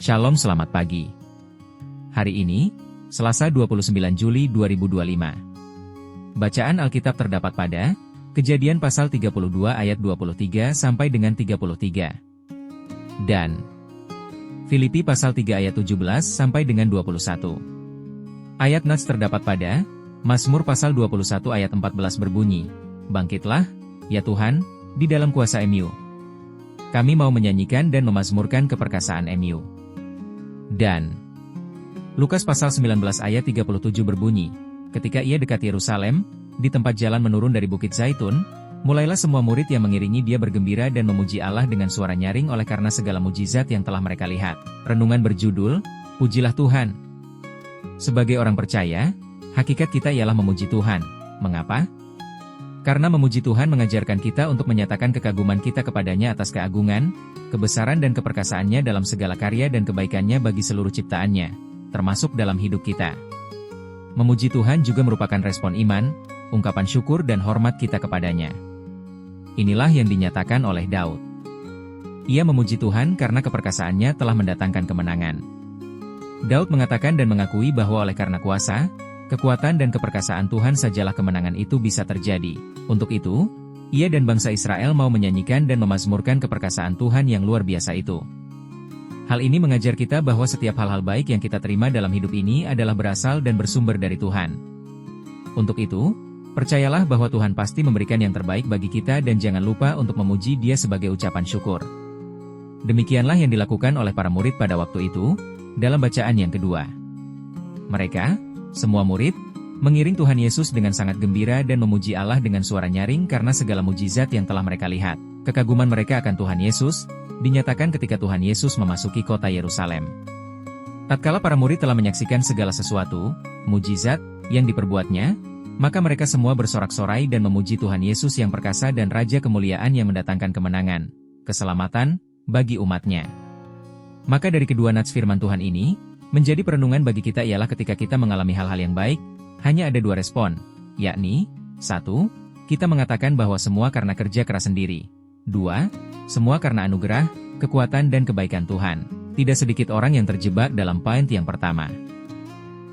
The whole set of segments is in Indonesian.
Shalom, selamat pagi. Hari ini, Selasa 29 Juli 2025. Bacaan Alkitab terdapat pada Kejadian pasal 32 ayat 23 sampai dengan 33. Dan Filipi pasal 3 ayat 17 sampai dengan 21. Ayat Nats terdapat pada Mazmur pasal 21 ayat 14 berbunyi, "Bangkitlah, ya Tuhan, di dalam kuasa MU. Kami mau menyanyikan dan memazmurkan keperkasaan MU." Dan Lukas pasal 19 ayat 37 berbunyi, "Ketika ia dekat Yerusalem, di tempat jalan menurun dari Bukit Zaitun, mulailah semua murid yang mengiringi dia bergembira dan memuji Allah dengan suara nyaring oleh karena segala mujizat yang telah mereka lihat." Renungan berjudul, Pujilah Tuhan. Sebagai orang percaya, hakikat kita ialah memuji Tuhan. Mengapa? Karena memuji Tuhan mengajarkan kita untuk menyatakan kekaguman kita kepadanya atas keagungan, kebesaran dan keperkasaannya dalam segala karya dan kebaikannya bagi seluruh ciptaannya, termasuk dalam hidup kita. Memuji Tuhan juga merupakan respon iman, ungkapan syukur dan hormat kita kepadanya. Inilah yang dinyatakan oleh Daud. Ia memuji Tuhan karena keperkasaannya telah mendatangkan kemenangan. Daud mengatakan dan mengakui bahwa oleh karena kuasa, kekuatan dan keperkasaan Tuhan sajalah kemenangan itu bisa terjadi. Untuk itu, ia dan bangsa Israel mau menyanyikan dan memazmurkan keperkasaan Tuhan yang luar biasa itu. Hal ini mengajar kita bahwa setiap hal-hal baik yang kita terima dalam hidup ini adalah berasal dan bersumber dari Tuhan. Untuk itu, percayalah bahwa Tuhan pasti memberikan yang terbaik bagi kita dan jangan lupa untuk memuji Dia sebagai ucapan syukur. Demikianlah yang dilakukan oleh para murid pada waktu itu, dalam bacaan yang kedua. Mereka, semua murid, mengiring Tuhan Yesus dengan sangat gembira dan memuji Allah dengan suara nyaring karena segala mujizat yang telah mereka lihat. Kekaguman mereka akan Tuhan Yesus dinyatakan ketika Tuhan Yesus memasuki kota Yerusalem. Tatkala para murid telah menyaksikan segala sesuatu, mujizat, yang diperbuatnya, maka mereka semua bersorak-sorai dan memuji Tuhan Yesus yang perkasa dan Raja kemuliaan yang mendatangkan kemenangan, keselamatan, bagi umatnya. Maka dari kedua nats firman Tuhan ini, menjadi perenungan bagi kita ialah ketika kita mengalami hal-hal yang baik, hanya ada dua respon, yakni, 1. Kita mengatakan bahwa semua karena kerja keras sendiri. 2. Semua karena anugerah, kekuatan dan kebaikan Tuhan. Tidak sedikit orang yang terjebak dalam poin yang pertama.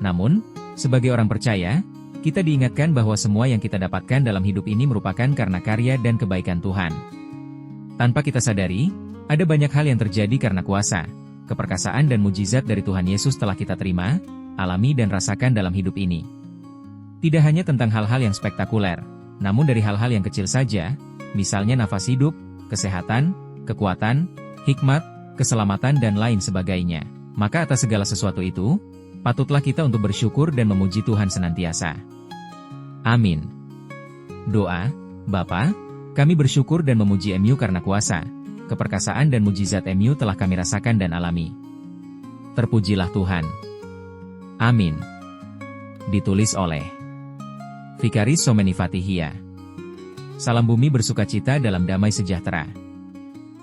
Namun, sebagai orang percaya, kita diingatkan bahwa semua yang kita dapatkan dalam hidup ini merupakan karena karya dan kebaikan Tuhan. Tanpa kita sadari, ada banyak hal yang terjadi karena kuasa, keperkasaan dan mujizat dari Tuhan Yesus telah kita terima, alami dan rasakan dalam hidup ini. Tidak hanya tentang hal-hal yang spektakuler, namun dari hal-hal yang kecil saja, misalnya nafas hidup, kesehatan, kekuatan, hikmat, keselamatan dan lain sebagainya. Maka atas segala sesuatu itu, patutlah kita untuk bersyukur dan memuji Tuhan senantiasa. Amin. Doa, Bapa, kami bersyukur dan memuji MU karena kuasa, keperkasaan dan mujizat MU telah kami rasakan dan alami. Terpujilah Tuhan. Amin. Ditulis oleh Vikaris Someni Fatihia. Salam bumi bersukacita dalam damai sejahtera.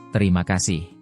Terima kasih.